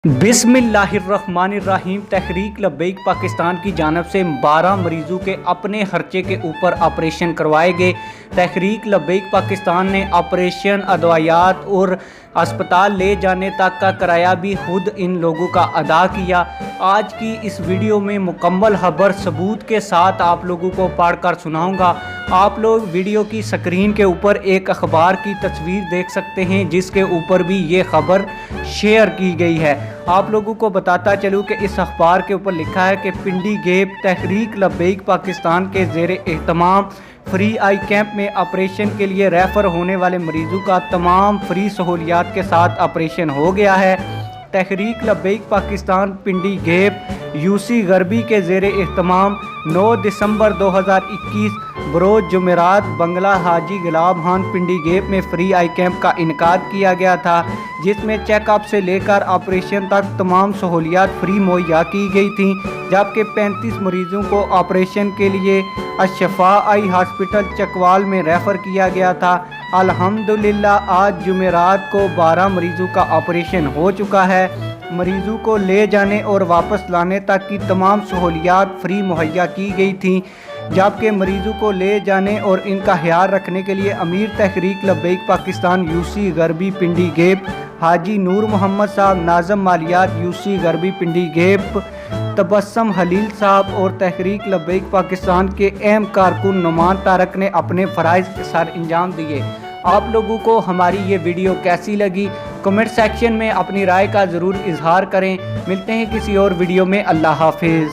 बिस्मिल्लाहिर्रहमानिर्रहीम। तहरीक लब्बैक पाकिस्तान की जानब से 12 मरीजों के अपने खर्चे के ऊपर ऑपरेशन करवाए गए। तहरीक लब्बैक पाकिस्तान ने ऑपरेशन, अदवायात और अस्पताल ले जाने तक का किराया भी खुद इन लोगों का अदा किया। आज की इस वीडियो में मुकम्मल खबर सबूत के साथ आप लोगों को पढ़कर सुनाऊंगा। आप लोग वीडियो की स्क्रीन के ऊपर एक अखबार की तस्वीर देख सकते हैं जिसके ऊपर भी ये खबर शेयर की गई है। आप लोगों को बताता चलूँ कि इस अखबार के ऊपर लिखा है कि पिंडी गेप तहरीक लब्बैक पाकिस्तान के ज़ेरे एहतमाम फ्री आई कैंप में ऑपरेशन के लिए रेफ़र होने वाले मरीजों का तमाम फ्री सहूलियात के साथ ऑपरेशन हो गया है। तहरीक लब्बैक पाकिस्तान पिंडी गेप यूसी गरबी के ज़ेरे एहतमाम 9 दिसंबर 2021 बरोज़ जुमेरात बंगला हाजी गुलाब खान पिंडी गेप में फ्री आई कैंप का इनकाद किया गया था, जिसमें चेकअप से लेकर ऑपरेशन तक तमाम सहूलियात फ्री मुहैया की गई थी। जबकि 35 मरीजों को ऑपरेशन के लिए अशफा आई हॉस्पिटल चकवाल में रेफ़र किया गया था। अल्हम्दुलिल्लाह आज जुमेरात को 12 मरीजों का ऑपरेशन हो चुका है। मरीजों को ले जाने और वापस लाने तक की तमाम सहूलियात फ्री मुहैया की गई थी। जबकि मरीजों को ले जाने और इनका ख्याल रखने के लिए अमीर तहरीक लब्बैक पाकिस्तान यूसी गरबी पिंडी गेप हाजी नूर मोहम्मद साहब, नाज़म मालियात यूसी गरबी पिंडी गेप तबस्सुम हलील साहब और तहरीक लब्बैक पाकिस्तान के अहम कारकुन नुमान तारक ने अपने फ़राइज़ के सर अंजाम दिए। आप लोगों को हमारी ये वीडियो कैसी लगी कमेंट सेक्शन में अपनी राय का ज़रूर इजहार करें। मिलते हैं किसी और वीडियो में। अल्लाह हाफिज़।